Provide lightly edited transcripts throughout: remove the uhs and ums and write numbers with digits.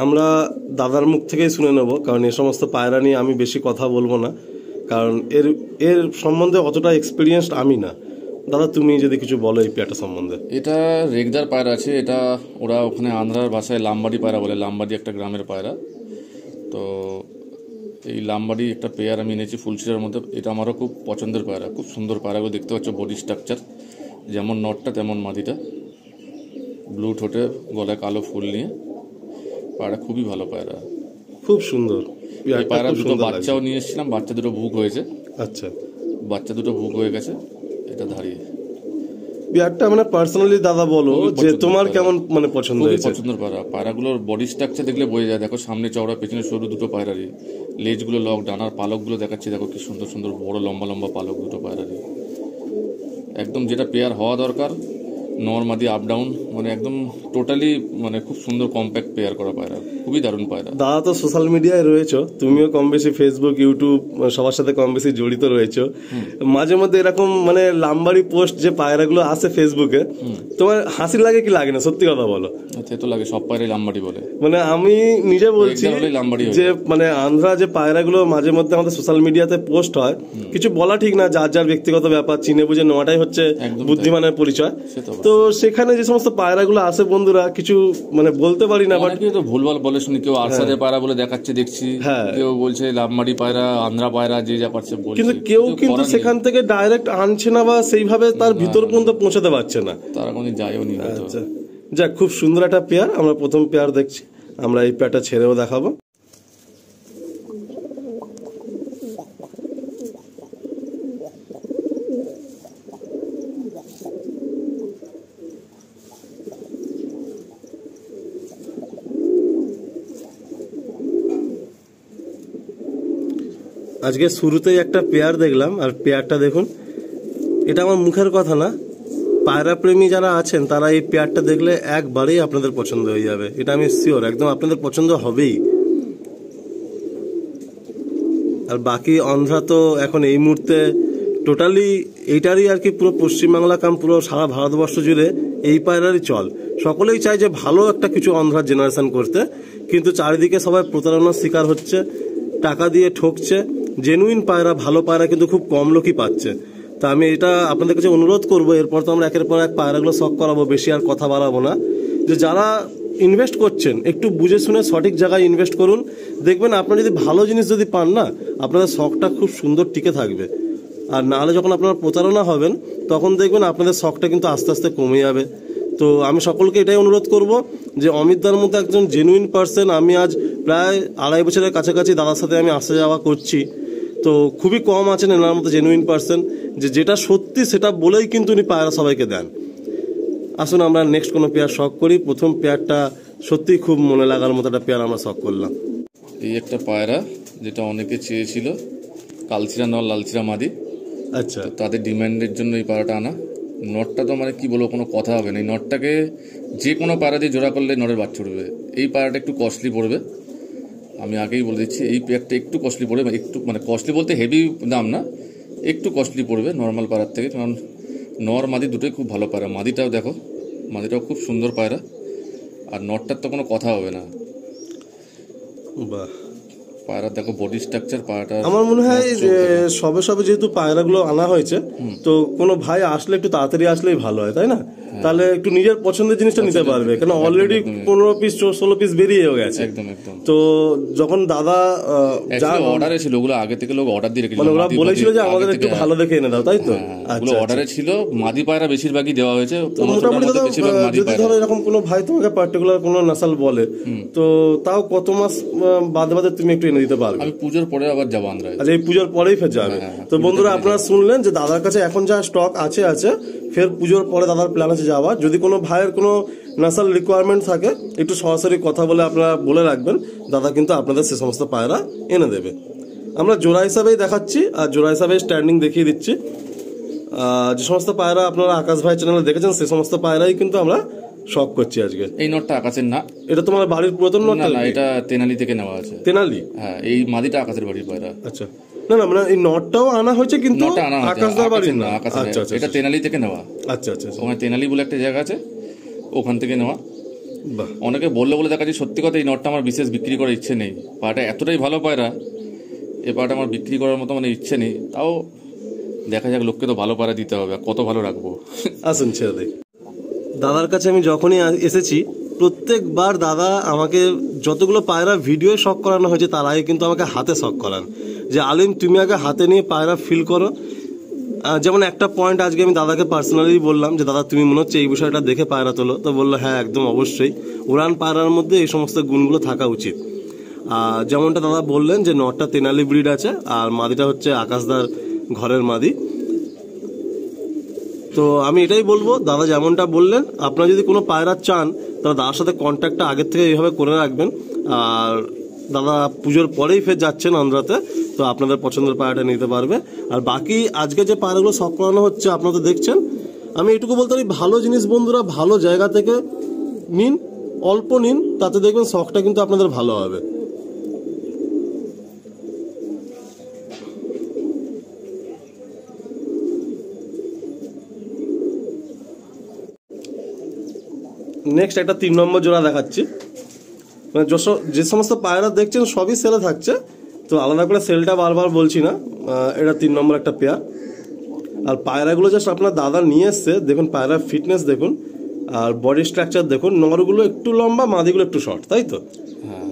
আমরা দাদার মুখ থেকেই শুনে নেব, কারণ এই সমস্ত পায়রা নিয়ে আমি বেশি কথা বলবো না, কারণ এর এর সম্বন্ধে অতটা এক্সপিরিয়েন্সড আমি না। দাদা তুমি যদি কিছু বলো এই পেয়ারটা সম্বন্ধে। এটা রেগদার পায়রা আছে, এটা ওরা ওখানে আন্ধ্রার ভাষায় লাম্বাডি পায়রা বলে। লাম্বাডি একটা গ্রামের পায়রা। তো এই লাম্বাডি একটা পেয়ার আমি এনেছি ফুলশিরার মধ্যে। এটা আমারও খুব পছন্দের পায়রা, খুব সুন্দর পায়রাগুলো দেখতে পাচ্ছ, বডি স্ট্রাকচার যেমন নটটা তেমন মাদিটা, ব্লু ঠোঁটে গলায় কালো ফুল নিয়ে পায়রা, খুবই ভালো পায়রা, খুব সুন্দর। এই পায়রা দুটো বাচ্চাও নিয়ে এসেছিলাম, বাচ্চা দুটো ভুক হয়েছে। আচ্ছা, বাচ্চা দুটো ভুক হয়ে গেছে, এটা ধারিয়ে। পেয়ারটা মানে পার্সোনালি দাদা বলো যে তোমার কেমন মানে পছন্দ হয়েছে? পছন্দের পায়রা, পায়রাগুলোর বডি স্ট্রাকচার দেখলে বোঝা যায়। দেখো সামনে চওড়া, পেছনে সরু, দুটো পায়রারই লেজগুলো লক, ডানার পালকগুলো দেখাচ্ছি দেখো কি সুন্দর সুন্দর বড় লম্বা লম্বা পালক দুটো পায়রারই। একদম যেটা পেয়ার হওয়া দরকার, নর্মাদি আপ ডাউন, মানে একদম টোটালি মানে খুব সুন্দর কম্প্যাক্ট পেয়ার করা পায়রা, খুবই দারুণ পায়রা। দাদা তো সোশ্যাল মিডিয়ায় রয়েছো, তুমিও কম বেশি ফেসবুক ইউটিউব সবার সাথে কম বেশি জড়িত রয়েছো। মাঝে মধ্যে এরকম মানে লাম্বাড়ি পোস্ট যে পায়রাগুলো আসে ফেসবুকে, তোমার হাসি লাগে কি লাগে না? সত্যি কথা বলো। আচ্ছা, তো লাগে, সব পায়রাই লাম্বাড়ি বলে। মানে আমি নিজে বলছি যে মানে আন্ধ্রা যে পায়রাগুলো মাঝে মধ্যে আমাদের সোশ্যাল মিডিয়াতে পোস্ট হয়, কিছু বলা ঠিক না, যার যার ব্যক্তিগত ব্যাপার, চিনে বুঝে নেওয়াটাই হচ্ছে বুদ্ধিমানের পরিচয়। তো সেখানে যে সমস্ত পায়রাগুলো আসে বন্ধুরা, কিছু মানে বলতে পারি না, বাট তো ভুলভাল বলে শুনি। কেউ আরসাদের পায়রা বলে দেখাচ্ছে দেখছি, কেউ বলছে লাম্বাড়ি পায়রা, আন্ধ্রা পায়রা, যে যা পারছে বলছে, কিন্তু কেউ কিন্তু সেখান থেকে ডাইরেক্ট আনছে না বা সেইভাবে তার ভিতর পর্যন্ত পৌঁছাতে পারছে না, তারা কোনো যায়ও নি। আচ্ছা, যাক, খুব সুন্দর একটা পেয়ার। আমরা প্রথম পেয়ার দেখছি, আমরা এই পেয়ারটা ছেড়েও দেখাবো। আজকে শুরুতেই একটা পেয়ার দেখলাম, আর পেয়ারটা দেখুন, এটা আমার মুখের কথা না, পায়রা প্রেমী যারা আছেন তারা এই পেয়ারটা দেখলে একবারেই আপনাদের পছন্দ হয়ে যাবে, এটা আমি শিওর, একদম আপনাদের পছন্দ হবেই। আর বাকি অন্ধ্রা তো এখন এই মুহূর্তে টোটালি এইটারই আর কি, পুরো পশ্চিমবাংলা কাম পুরো সারা ভারতবর্ষ জুড়ে এই পায়রারই চল। সকলেই চায় যে ভালো একটা কিছু অন্ধ্রার জেনারেশন করতে, কিন্তু চারিদিকে সবাই প্রতারণার শিকার হচ্ছে, টাকা দিয়ে ঠকছে। জেনুইন পায়রা, ভালো পায়রা কিন্তু খুব কম লোকই পাচ্ছে। তা আমি এটা আপনাদের কাছে অনুরোধ করবো, এরপর তো আমরা একের পর এক পায়রাগুলো শখ করাবো, বেশি আর কথা বাড়াবো না, যে যারা ইনভেস্ট করছেন একটু বুঝে শুনে সঠিক জায়গায় ইনভেস্ট করুন। দেখবেন আপনারা যদি ভালো জিনিস যদি পান না, আপনাদের শখটা খুব সুন্দর টিকে থাকবে। আর নাহলে যখন আপনারা প্রতারণা হবেন, তখন দেখবেন আপনাদের শখটা কিন্তু আস্তে আস্তে কমে যাবে। তো আমি সকলকে এটাই অনুরোধ করব যে অমিতদার মতো একজন জেনুইন পার্সন, আমি আজ প্রায় 2.5 বছরের কাছাকাছি দাদার সাথে আমি আসা যাওয়া করছি, তো খুবই কম আছেন এনার মতো জেনুইন পার্সন, যে যেটা সত্যি সেটা বলেই কিন্তু উনি পায়রা সবাইকে দেন। আসুন আমরা নেক্সট কোনো পেয়ার শখ করি। প্রথম পেয়ারটা সত্যিই খুব মনে লাগার মতো একটা পেয়ার আমরা শখ করলাম। এই একটা পায়রা যেটা অনেকে চেয়েছিল, কালচিরা নর, লালচিরা মাদি। আচ্ছা, তাদের ডিমান্ডের জন্য এই পায়রাটা আনা। নটটা তো মানে কি বলবো, কোনো কথা হবে না। এই নটটাকে যে কোনো পায়রা দিয়ে জোড়া করলে নরের বাচ্চা উঠবে। এই পায়রাটা একটু কস্টলি পড়বে, আমি আগেই বলে দিচ্ছি। এই পেয়ারটা একটু কস্টলি পড়বে, একটু মানে কস্টলি বলতে হেভি দাম না, একটু কস্টলি পড়বে নর্মাল পায়রার থেকে, কারণ নর মাদি দুটোই খুব ভালো পায়রা। মাদিটাও দেখো, মাদিটাও খুব সুন্দর পায়রা, আর নটটার তো কোনো কথা হবে না। বাহ, পায়রা দেখো বডি স্ট্রাকচার, পায়রাটা আমার মনে হয় যে সবে সবে যেহেতু পায়রাগুলো আনা হয়েছে, তো কোনো ভাই আসলে একটু তাড়াতাড়ি আসলেই ভালো হয়, তাই না? তাহলে একটু নিজের পছন্দের জিনিসটা নিতে পারবে, কারণ অলরেডি 15 পিস 16 পিস বেরিয়ে গেছে। একদম একদম। তো যখন দাদা যা অর্ডারে ছিল, ওগুলো আগে থেকে লোক অর্ডার দিয়ে রেখেছিল, মানে ওরা বলেছিল যে আমাদের একটু ভালো দেখে এনে দাও, তাই তো? ওগুলো অর্ডারে ছিল। মাদি পায়রা বেশিরভাগই দেওয়া হয়েছে। মোটামুটি দাদা যদি ধরো এরকম কোনো ভাই তোমাকে পার্টিকুলার কোনো নাসাল বলে, তো তাও কত মাস বাদে বাদে তুমি একটু এনে দিতে পারবে? আমি পুজোর পরে আবার যাবো আন্ধ্রায়। আচ্ছা, এই পুজোর পরেই ফের যাবে। তো বন্ধুরা আপনারা শুনলেন যে দাদার কাছে এখন যা স্টক আছে, ফের পুজোর পরে দাদার প্ল্যান আছে যাওয়ার। যদি কোনো ভাইয়ের কোনো নাসাল রিকোয়ারমেন্ট থাকে, একটু সরাসরি কথা বলে আপনারা বলে রাখবেন, দাদা কিন্তু আপনাদের সে সমস্ত পায়রা এনে দেবে। আমরা জোড়া হিসাবেই দেখাচ্ছি, আর জোড়া হিসাবে স্ট্যান্ডিং দেখিয়ে দিচ্ছি। যে সমস্ত পায়রা আপনারা আকাশ ভাই চ্যানেলে দেখেছেন, সে সমস্ত পায়রাই কিন্তু আমরা শখ করছি আজকে। এই নটটা আকাশের না, এটা তোমার বাড়ির পুরাতন নট? না, এটা তেনালি থেকে নেওয়া আছে। তেনালি? হ্যাঁ, এই মাদিটা আকাশের বাড়ির পায়রা। আচ্ছা, না না, মানে এই নটটাও আনা হয়েছে কিন্তু আকাশদার বাড়ির না। আচ্ছা, এটা তেনালি থেকে নেওয়া। আচ্ছা আচ্ছা, ওখানে তেনালি বলে একটা জায়গা আছে, ওখান থেকে নেওয়া। বাহ, অনেকে বললে বলে দেখা যায় সত্যি কথা এই নটটা আমার বিশেষ বিক্রি করার ইচ্ছে নেই, পায়রাটা এতটাই ভালো পায়রা, এই পায়রাটা আমার বিক্রি করার মতো মানে ইচ্ছে নেই, তাও দেখা যাক, লোককে তো ভালো পায়রা দিতে হবে, আর কত ভালো রাখবো। আসুন ছেড়ে দিই। দাদার কাছে আমি যখনই এসেছি প্রত্যেকবার দাদা আমাকে যতগুলো পায়রা ভিডিও শখ করানো হয়েছে তার আগে কিন্তু আমাকে হাতে শখ করান, যে আলিম তুমি আগে হাতে নিয়ে পায়রা ফিল করো। যেমন একটা পয়েন্ট আজকে আমি দাদাকে পার্সোনালি বললাম যে দাদা তুমি মনে হচ্ছে এই বিষয়টা দেখে পায়রা তোলো, তো বললো হ্যাঁ একদম অবশ্যই, উড়ান পায়রার মধ্যে এই সমস্ত গুণগুলো থাকা উচিত। যেমনটা দাদা বললেন যে নটটা তেনালি ব্রিড আছে আর মাদিটা হচ্ছে আকাশদার ঘরের মাদি। তো আমি এটাই বলবো দাদা যেমনটা বললেন, আপনারা যদি কোনো পায়রা চান তাহলে দাদার সাথে কন্ট্যাক্টটা আগের থেকে এইভাবে করে রাখবেন। আর দাদা পুজোর পরেই ফের যাচ্ছেন অন্ধ্রাতে, তো আপনাদের পছন্দের পায়রাটা নিতে পারবে। আর বাকি আজকে যে পায়রাগুলো শখ করানো হচ্ছে আপনারা তো দেখছেন, আমি এটুকু বলতে পারি ভালো জিনিস বন্ধুরা, ভালো জায়গা থেকে নিন, অল্প নিন, তাতে দেখবেন শখটা কিন্তু আপনাদের ভালো হবে। নেক্সট একটা 3 নম্বর জোড়া দেখাচ্ছি। মানে যে সমস্ত পায়রা দেখছেন সবই সেলে থাকছে, তো আলাদা করে সেলটা বারবার বলছি না। এটা 3 নম্বর একটা পেয়ার। আর পায়রাগুলো জাস্ট আপনার দাদা নিয়ে এসছে, দেখুন পায়রার ফিটনেস দেখুন আর বডি স্ট্রাকচার দেখুন। নরগুলো একটু লম্বা, মাদিগুলো একটু শর্ট, তাই তো?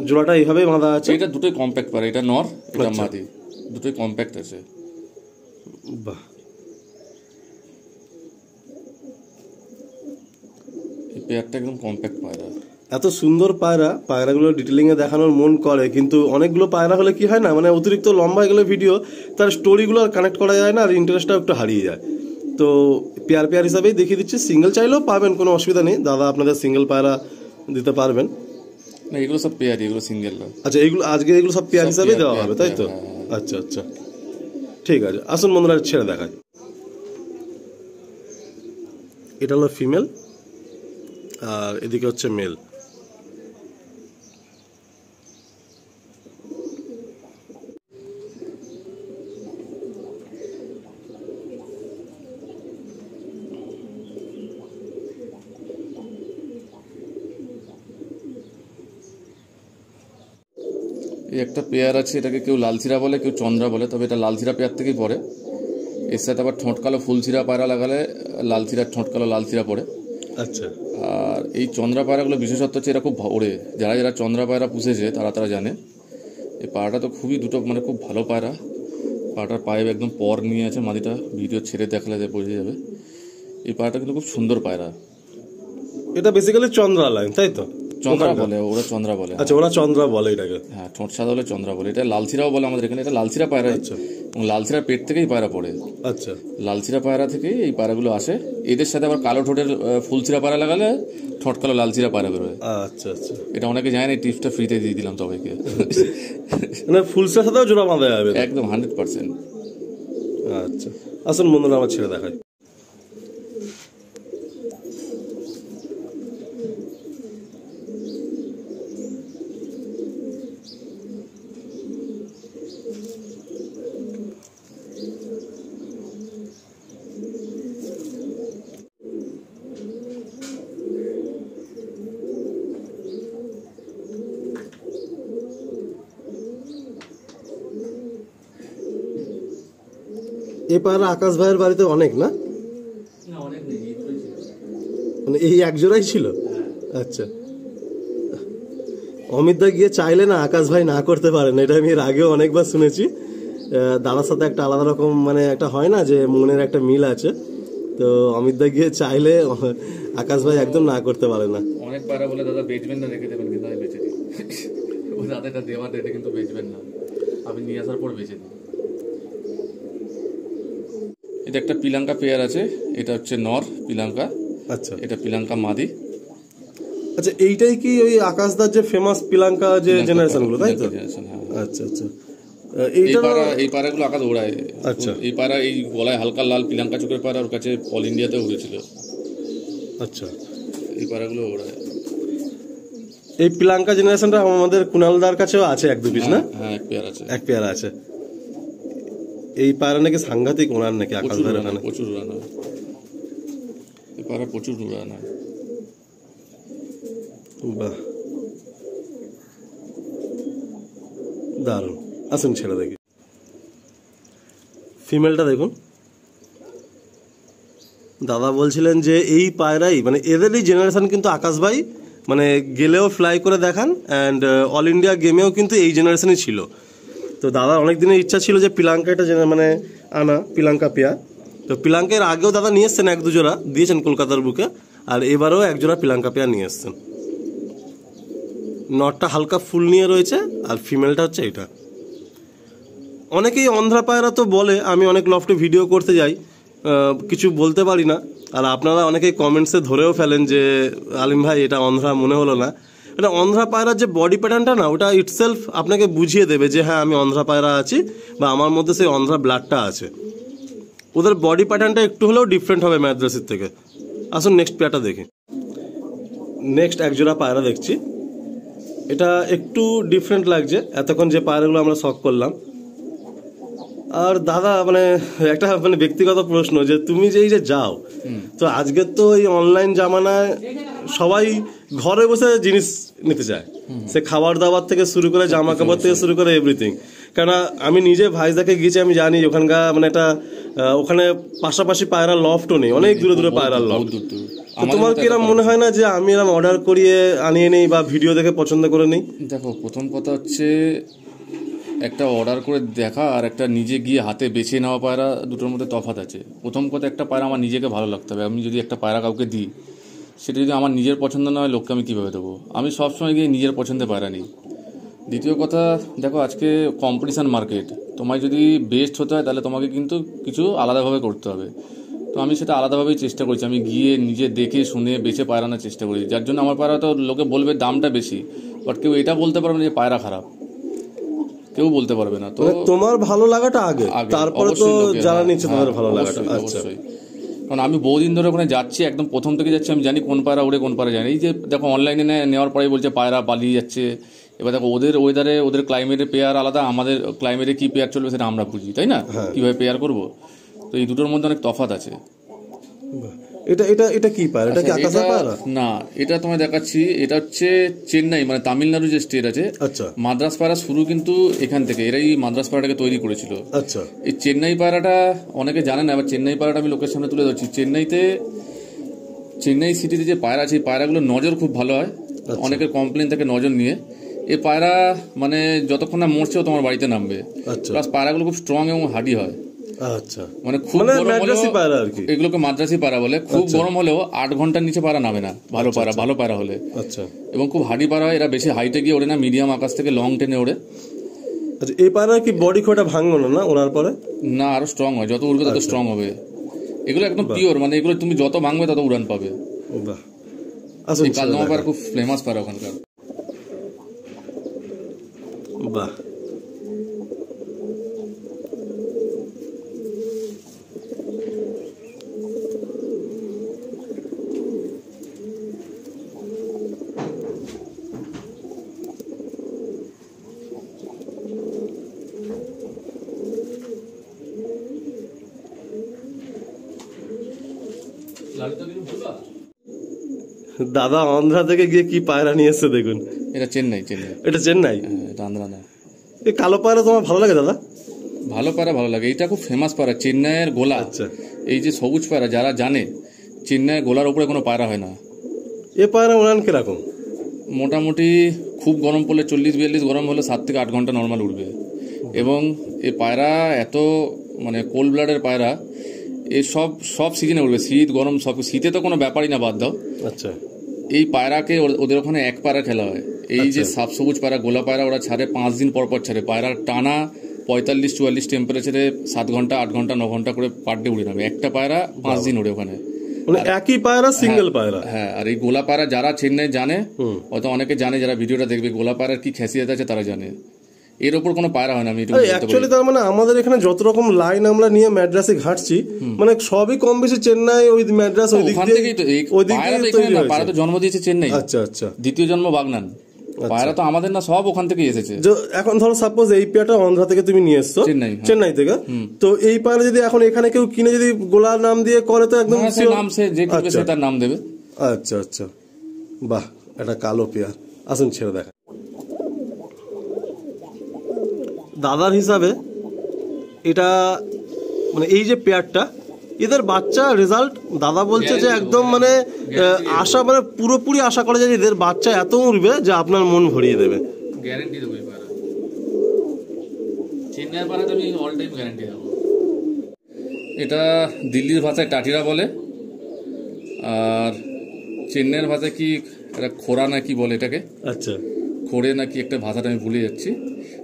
জোড়াটা এইভাবেই বাঁধা আছে। এটা দুটোই কম্প্যাক্ট পায়রা, এটা নর এটা মাদি, দুটোই কম্প্যাক্ট আছে। বাহ, এই পেয়ারটা একদম কম্প্যাক্ট পায়রা। এত সুন্দর পায়রা, পায়রাগুলো ডিটেলিং এ দেখানোর মন করে, কিন্তু অনেকগুলো পায়রা হলে কি হয় না, মানে অতিরিক্ত লম্বা এগুলো ভিডিও, তার স্টোরিগুলো আর কানেক্ট করা যায় না আর ইন্টারেস্টটা একটু হারিয়ে যায়। তো পেয়ার পেয়ার হিসাবেই দেখিয়ে দিচ্ছি, সিঙ্গেল চাইলেও পাবেন, কোনো অসুবিধা নেই, দাদা আপনাদের সিঙ্গেল পায়রা দিতে পারবেন। না এগুলো সব পেয়ার, এগুলো সিঙ্গেল না। আচ্ছা এইগুলো আজকে এগুলো সব পেয়ার হিসাবেই দেওয়া হবে, তাই তো? আচ্ছা আচ্ছা ঠিক আছে, আসুন বন্ধুরা ছেড়ে দেখায়। এটা হলো ফিমেল আর এদিকে হচ্ছে মেল। এই একটা পেয়ার আছে, এটাকে কেউ লালচিরা বলে কেউ চন্দ্রা বলে, তবে এটা লালচিরা পেয়ার থেকেই পড়ে। এর সাথে আবার ঠোঁটকালো ফুলচিরা পায়রা লাগালে লালচিরা ঠোঁটকালো লালচিরা পড়ে। আচ্ছা, আর এই চন্দ্রা পায়রাগুলো বিশেষত্ব হচ্ছে এরা খুব ওড়ে, যারা যারা চন্দ্রা পায়রা পুষেছে তারা জানে। এই পায়রাটা তো খুবই দুটো মানে খুব ভালো পায়রা। পায়রাটার পায়ে একদম পর নিয়ে আছে, মাদিটা ভিডিও ছেড়ে দেখালে বোঝা যাবে। এই পায়রাটা কিন্তু খুব সুন্দর পায়রা। এটা বেসিক্যালি চন্দ্রা লাইন, তাই তো? চন্দ্রা বলে ওরা, চন্দ্রা বলে। আচ্ছা ওরা চন্দ্রা বলে এটাকে? হ্যাঁ, ঠোঁট সাদা হলে চন্দ্রা বলে। এটা লালচিরাও বলে আমাদের এখানে, এটা লালচিরা পায়রা। আচ্ছা, এবং লালচিরার পেট থেকেই পায়রা পড়ে। আচ্ছা, লালচিরা পায়রা থেকেই এই পায়রাগুলো আসে। এদের সাথে আবার কালো ঠোঁটের ফুলচিরা পায়রা লাগালে ঠোঁট কালো লালচিরা পায়রা বেরোয়। আচ্ছা আচ্ছা, এটা অনেকে জানে না, এই টিপসটা ফ্রিতে দিয়ে দিলাম সবাইকে। মানে ফুলসার সাথেও জোড়া বাঁধা যাবে একদম 100%। আচ্ছা আসুন বন্ধুরা আমার ছেড়ে দেখায়। এই পায়রা আকাশ ভাইয়ের বাড়িতে অনেক না, মানে এই এক জোড়াই ছিল? আচ্ছা, অমিত দা গিয়ে চাইলে না আকাশ ভাই না করতে পারেন, এটা আমি এর আগেও অনেকবার শুনেছি। দাদার সাথে একটা আলাদা রকম মানে একটা হয় না যে মনের একটা মিল আছে, তো অমিত দা গিয়ে চাইলে আকাশ ভাই একদম না করতে পারে না। অনেক পায়রা বলে দাদা বেচবেন না, রেখে দেবেন, কিন্তু আমি বেচে দিই। ও দাদা এটা দেওয়ার, এটা কিন্তু বেচবেন না, আমি নিয়ে আসার পর বেচে দিই। এটা একটা পিলাঙ্কা পেয়ার আছে, এটা হচ্ছে নর পিলাঙ্কা। আচ্ছা, এটা পিলাঙ্কা মাদি। আচ্ছা এইটাই কি ওই আকাশদার যে ফেমাস পিলাঙ্কা যে জেনারেশন গুলো, তাই তো? আচ্ছা আচ্ছা, এই পায়রাগুলো আকাশ ওড়ায়। আচ্ছা, এই পায়রা এই গলায় হালকা লাল পিলাঙ্কা চোখের পায়রা, ওর কাছে অল ইন্ডিয়াতে উড়েছিল। আচ্ছা, এই পায়রাগুলো ওড়ায়। এই পিলাঙ্কা জেনারেশনটা আমাদের কুনালদার কাছেও আছে এক দু পিস না? হ্যাঁ, এক পেয়ার আছে, এক পেয়ার আছে। এই পায়রা নাকি সাংঘাতিক ওনার নাকি আকাশদার ওখানে প্রচুর উড়ানো, এই পায়রা প্রচুর উড়ানো। বাহ, দারুণ। আসুন ছেড়ে দেখি। ফিমেলটা দেখুন। দাদা বলছিলেন যে এই পায়রাই মানে এদেরই জেনারেশন কিন্তু আকাশ ভাই মানে গেলেও ফ্লাই করে দেখান, অ্যান্ড অল ইন্ডিয়া গেমেও কিন্তু এই জেনারেশনই ছিল। তো দাদার অনেক দিনের ইচ্ছা ছিল যে পিলাঙ্কা এটা মানে আনা পিলাঙ্কা পেয়ার। তো পিলাঙ্কের আগেও দাদা নিয়ে এসছেন 1-2 জোড়া দিয়েছেন কলকাতার বুকে, আর এবারেও 1 জোড়া পিলাঙ্কা পেয়ার নিয়ে এসছেন। নটটা হালকা ফুল নিয়ে রয়েছে আর ফিমেলটা হচ্ছে এটা। অনেকেই অন্ধ্রা পায়রা তো বলে, আমি অনেক লফটে ভিডিও করতে যাই, কিছু বলতে পারি না। আর আপনারা অনেকেই কমেন্টসে ধরেও ফেলেন যে আলিম ভাই এটা অন্ধ্রা মনে হলো না। এটা অন্ধ্রা পায়রার যে বডি প্যাটার্নটা না, ওটা ইটসেলফ আপনাকে বুঝিয়ে দেবে যে হ্যাঁ আমি অন্ধ্রা পায়রা আছি বা আমার মধ্যে সেই অন্ধ্রা ব্লাডটা আছে। ওদের বডি প্যাটার্নটা একটু হলেও ডিফারেন্ট হবে ম্যাদ্রাসির থেকে। আসুন নেক্সট পেয়ারটা দেখি। নেক্সট 1 জোড়া পায়রা দেখছি। এটা একটু ডিফারেন্ট লাগছে এতক্ষণ যে পায়রাগুলো আমরা শখ করলাম। আর দাদা মানে একটা মানে ব্যক্তিগত প্রশ্ন, যে তুমি যে এই যে যাও, তো আজকের তো এই অনলাইন জামানায় সবাই ঘরে বসে জিনিস নিতে চায়, সে খাবার দাবার থেকে শুরু করে জামা কাপড় থেকে শুরু করে এভরিথিং। কেননা আমি নিজে ভাইজাকে গিয়েছি, আমি জানি ওখানকার মানে একটা ওখানে পাশাপাশি পায়রা লফটও নেই, অনেক দূরে দূরে পায়রার লফট। তোমার কি এরকম মনে হয় না যে আমি এরকম অর্ডার করিয়ে আনিয়ে নেই বা ভিডিও দেখে পছন্দ করে নেই? দেখো, প্রথম কথা হচ্ছে একটা অর্ডার করে দেখা আর একটা নিজে গিয়ে হাতে বেছে নেওয়া পায়রা দুটোর মধ্যে তফাৎ আছে। প্রথম কথা, একটা পায়রা আমার নিজেকে ভালো লাগতে হবে। আমি যদি একটা পায়রা কাউকে দিই, সেটা যদি আমার নিজের পছন্দ না হয়, লোককে আমি কীভাবে দেবো? আমি সবসময় গিয়ে নিজের পছন্দের পায়রা নিই। দ্বিতীয় কথা, দেখো আজকে কম্পিটিশান মার্কেট, তোমায় যদি বেস্ট হতে হয় তাহলে তোমাকে কিন্তু কিছু আলাদাভাবে করতে হবে। তো আমি সেটা আলাদাভাবেই চেষ্টা করছি। আমি গিয়ে নিজে দেখে শুনে বেছে পায়রানোর চেষ্টা করি, যার জন্য আমার পায়রা তো লোকে বলবে দামটা বেশি, বাট কেউ এটা বলতে পারবে না যে পায়রা খারাপ, কেউ বলতে পারবে না। তো তোমার ভালো লাগাটা আগে, তারপরে তো যারা নিচ্ছে তাদের ভালো লাগাটা। অবশ্যই, কারণ আমি বহুদিন ধরে ওখানে যাচ্ছি, একদম প্রথম থেকে যাচ্ছি, আমি জানি কোন পায়রা উড়ে কোন পায়রা জানি। এই যে দেখো অনলাইনে নেওয়ার পরেই বলছে পায়রা পালিয়ে যাচ্ছে। এবার দেখো ওদের ওয়েদারে ওদের ক্লাইমেটের পেয়ার আলাদা, আমাদের ক্লাইমেটে কি পেয়ার চলবে সেটা আমরা বুঝি, তাই না? কিভাবে পেয়ার করবো? তো এই দুটোর মধ্যে অনেক তফাৎ আছে। এটা এটা এটা কি পায়রা? এটা কি আকাশের পায়রা? না, এটা তোমায় দেখাচ্ছি। এটা হচ্ছে চেন্নাই মানে তামিলনাড়ু যে স্টেট আছে, আচ্ছা, মাদ্রাস পায়রা শুরু কিন্তু এখান থেকে, এরাই মাদ্রাস পায়রাটাকে তৈরি করেছিল। আচ্ছা, এই চেন্নাই পায়রাটা অনেকে জানে না, এবার চেন্নাই পায়রাটা আমি লোকের সামনে তুলে ধরছি। চেন্নাই সিটিতে যে পায়রা আছে, এই পায়রাগুলোর নজর খুব ভালো হয়। অনেকের কমপ্লেন থাকে নজর নিয়ে। এই পায়রা মানে যতক্ষণ না মরছেও তোমার বাড়িতে নামবে। প্লাস পায়রাগুলো খুব স্ট্রং এবং হার্ডি হয়। আচ্ছা, মানে খুব মাদ্রাসি পায়রা আর কি, এগুলোকে মাদ্রাসি পায়রা বলে। খুব গরম হলেও 8 ঘন্টার নিচে পায়রা নামে না, ভালো পায়রা হলে। আচ্ছা, এবং খুব হার্ডি পায়রা হয়। এরা বেশি হাইটে গিয়ে ওড়ে না, মিডিয়াম আকাশ থেকে লং টেনে ওড়ে। আচ্ছা, এই পায়রা কি বডি খোটা ভাঙলো না ওনার পরে? না, আরো স্ট্রং হয়, যত উড়বে তত স্ট্রং হবে। এগুলো একদম পিওর, মানে এগুলো তুমি যত ভাঙবে তত উড়ান পাবে। বাহ, আসুন। এই কালদমা পায়রা খুব ফেমাস পায়রা ওখানকার। বাহ, দাদা অন্ধ্রা থেকে গিয়ে কি পায়রা নিয়ে এসছে দেখুন। এটা চেন্নাই। এটা চেন্নাই, এটা আন্ধ্রা না। এই কালো পায়রা তোমার ভালো লাগে দাদা? ভালো পায়রা ভালো লাগে। এটা খুব ফেমাস পায়রা, চেন্নাইয়ের গোলা। আচ্ছা, এই যে সবুজ পায়রা, যারা জানে চেন্নাইয়ের গোলার উপরে কোনো পায়রা হয় না। এ পায়রা উড়ান কিরকম? মোটামুটি খুব গরম পড়লে 40-42 গরম হলে 7 থেকে 8 ঘন্টা নর্মাল উঠবে। এবং এই পায়রা এত মানে কোল্ড ব্লাডের পায়রা, এই সব সিজনে উঠবে, শীত গরম সব। শীতে তো কোনো ব্যাপারই না, বাদ দাও। আচ্ছা, এই পায়রাকে ওদের ওখানে এক পায়রা খেলা হয়। এই যে সবুজ পায়রা, গোলা পায়রা, ওরা ছাড়ে 5 দিন পর ছাড়ে। পায়রার টানা 45-44 টেম্পারেচারে 7 ঘন্টা 8 ঘন্টা 9 ঘন্টা করে পার ডে উড়ে নামে। একটা পায়রা 5 দিন উড়ে ওখানে, মানে একই পায়রা, সিঙ্গেল পায়রা। হ্যাঁ, আর এই গোলা পায়রা যারা চেন্নাই জানে, হয়তো অনেকে জানে, যারা ভিডিওটা দেখবে, গোলা পায়রার কি খাসিয়ত আছে তারা জানে। এর ওপর কোনো পায়রা হয় না। আমি অ্যাকচুয়ালি তার মানে আমাদের এখানে যত রকম লাইন আমরা নিয়ে ম্যাড্রাসে ঘাটছি, মানে সবই কম বেশি চেন্নাই, ওই ম্যাড্রাস, ওই দিক থেকেই তো পায়রা তো জন্ম দিয়েছে চেন্নাই। আচ্ছা, আচ্ছা, দ্বিতীয় জন্ম বাগনান। পায়রা তো আমাদের না, সব ওখান থেকে এসেছে। এখন ধরো সাপোজ এই পেয়ারটা অন্ধ্রা থেকে তুমি নিয়ে এসছো, চেন্নাই থেকে, তো এই পায়রা যদি এখন এখানে কেউ কিনে যদি গোলার নাম দিয়ে করে, তো একদম নাম সে যে কিনবে সে তার নাম দেবে। আচ্ছা, আচ্ছা, বাহ, একটা কালো পেয়ার। আসুন ছেড়ে দেখা। দাদার হিসাবে এটা মানে এই যে পেয়ারটা, এদের বাচ্চা রেজাল্ট দাদা বলছে যে একদম মানে আশা মানে পুরোপুরি আশা করে যে এদের বাচ্চা এত উঠবে যে আপনার মন ভরিয়ে দেবে। গ্যারান্টি দেবো এই পায়রা, চেন্নাইয়ের পায়রা তো আমি অল টাইম গ্যারান্টি দেবো। এটা দিল্লির ভাষায় টাটিরা বলে, আর চেন্নাইয়ের ভাষায় কি এটা খোরা না কি বলে এটাকে, আচ্ছা খোরে নাকি একটা ভাষাটা আমি ভুলে যাচ্ছি।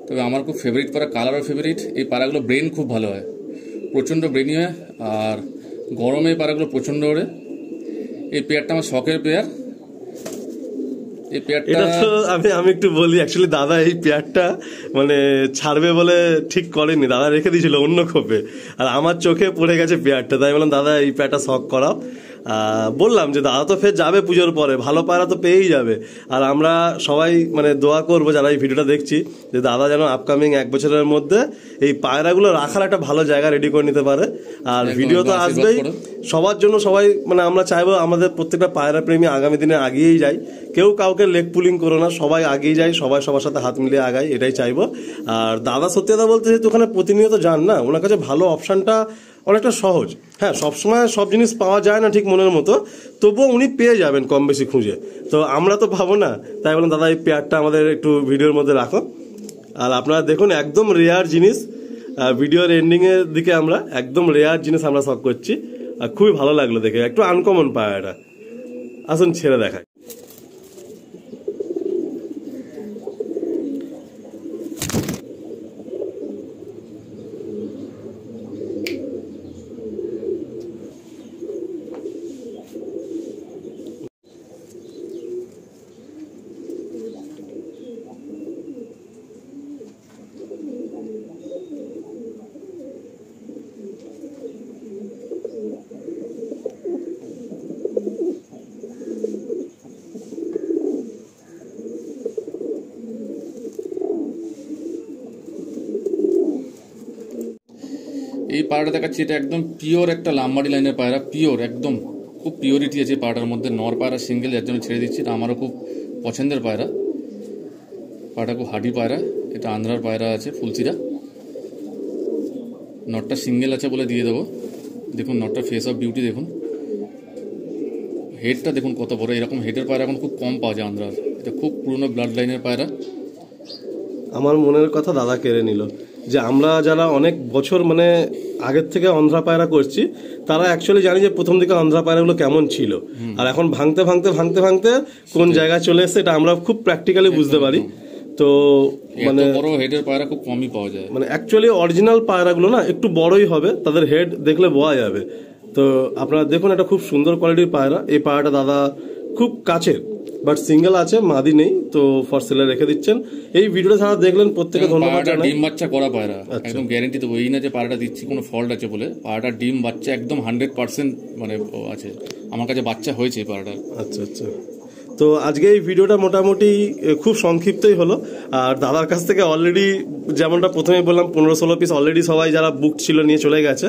তবে আমার খুব ফেভারিট পায়রা, কালারও ফেভারিট। এই পায়রাগুলো ব্রেন খুব ভালো হয়, প্রচণ্ড ব্রেনই হয়, আর গরমে এই পায়রাগুলো প্রচণ্ড ওড়ে। এই পেয়ারটা আমার শখের পেয়ার। এই পেয়ারটা আমি একটু বলি, অ্যাকচুয়ালি দাদা এই পেয়ারটা মানে ছাড়বে বলে ঠিক করেনি, দাদা রেখে দিয়েছিল অন্য খোপে, আর আমার চোখে পড়ে গেছে পেয়ারটা, তাই বললাম দাদা এই পেয়ারটা শখ করাও। বললাম যে দাদা তো ফের যাবে পুজোর পরে, ভালো পায়রা তো পেয়েই যাবে, আর আমরা সবাই মানে দোয়া করবো যারা এই ভিডিওটা দেখছি যে দাদা যেন আপকামিং 1 বছরের মধ্যে এই পায়রাগুলো রাখার একটা ভালো জায়গা রেডি করে নিতে পারে। আর ভিডিও তো আসবেই সবার জন্য, সবাই মানে আমরা চাইবো আমাদের প্রত্যেকটা পায়রা প্রেমী আগামী দিনে আগিয়েই যায়, কেউ কাউকে লেগ পুলিং করো না, সবাই আগিয়ে যায়, সবাই সবার সাথে হাত মিলিয়ে আগায়, এটাই চাইবো। আর দাদা সত্যি কথা বলতে যেহেতু ওখানে প্রতিনিয়ত যান না, ওনার কাছে ভালো অপশানটা অনেকটা সহজ। হ্যাঁ, সবসময় সব জিনিস পাওয়া যায় না ঠিক মনের মতো, তবুও উনি পেয়ে যাবেন কম বেশি খুঁজে, তো আমরা তো পাবো না, তাই বললাম দাদা এই পেয়ারটা আমাদের একটু ভিডিওর মধ্যে রাখো। আর আপনারা দেখুন একদম রেয়ার জিনিস, ভিডিওর এন্ডিংয়ের দিকে আমরা একদম রেয়ার জিনিস আমরা শখ করছি, আর খুবই ভালো লাগলো দেখে, একটু আনকমন পায়রাটা। আসুন ছেড়ে দেখায়। এই পায়রাটা দেখাচ্ছি, এটা একদম পিওর একটা লাম্বাডি লাইনের পায়রা, পিওর একদম, খুব পিওরিটি আছে পায়রাটার মধ্যে। নর পায়রা সিঙ্গেল, এর জন্য ছেড়ে দিচ্ছি, এটা আমারও খুব পছন্দের পায়রা। পায়রাটা খুব হাডি পায়রা, এটা আন্ধ্রার পায়রা আছে ফুলচিরা। নটটা সিঙ্গেল আছে বলে দিয়ে দেবো। দেখুন নটটা ফেস অফ বিউটি দেখুন, হেডটা দেখুন কত বড়, এরকম হেডের পায়রা এখন খুব কম পাওয়া যায় আন্ধ্রার, এটা খুব পুরনো ব্লাড লাইনের পায়রা। আমার মনের কথা দাদা কেড়ে নিল, যে আমরা যারা অনেক বছর মানে আগের থেকে অন্ধ্রা পায়রা করছি, তারা অ্যাকচুয়ালি জানি যে প্রথম দিকে অন্ধ্রা পায়রাগুলো কেমন ছিল, আর এখন ভাঙতে ভাঙতে ভাঙতে ভাঙতে কোন জায়গায় চলে এসছে এটা আমরা খুব প্র্যাকটিক্যালি বুঝতে পারি। তো মানে বড় হেডের পায়রা খুব কমই পাওয়া যায়, মানে অ্যাকচুয়ালি অরিজিনাল পায়রাগুলো না একটু বড়ই হবে, তাদের হেড দেখলে বোঝা যাবে। তো আপনারা দেখুন একটা খুব সুন্দর কোয়ালিটির পায়রা, এই পায়রাটা দাদা খুব কাছের, বাট সিঙ্গেল আছে, মাদি নেই, তো ফর সেলে রেখে দিচ্ছেন। এই ভিডিওটা যারা দেখলেন প্রত্যেকে ধন্যবাদ জানাই। ডিম বাচ্চা করা পায়রা, একদম গ্যারান্টি দেবো, এই না যে পায়রাটা দিচ্ছি কোনো ফল্ট আছে বলে, পায়রাটা ডিম বাচ্চা একদম 100% মানে আছে, আমার কাছে বাচ্চা হয়েছে এই পায়রাটা। আচ্ছা আচ্ছা, তো আজকে এই ভিডিওটা মোটামুটি খুব সংক্ষিপ্তই হলো। আর দাদার কাছ থেকে অলরেডি যেমনটা প্রথমে বললাম 15-16 পিস অলরেডি সবাই যারা বুক ছিল নিয়ে চলে গেছে,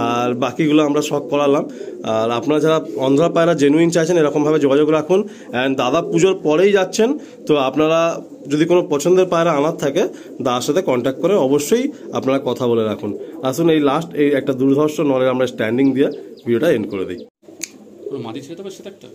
আর বাকিগুলো আমরা শখ করালাম। আর আপনারা যারা অন্ধ্রা পায়রা জেনুইন চাইছেন এরকমভাবে যোগাযোগ রাখুন। অ্যান্ড দাদা পুজোর পরেই যাচ্ছেন, তো আপনারা যদি কোনো পছন্দের পায়রা আনার থাকে দাদার সাথে কন্ট্যাক্ট করে অবশ্যই আপনারা কথা বলে রাখুন। আসুন এই লাস্ট এই একটা দুর্ধর্ষ নলের আমরা স্ট্যান্ডিং দিয়ে ভিডিওটা এন্ড করে দিই। মাটি ছেড়ে দেবে সেটা একটা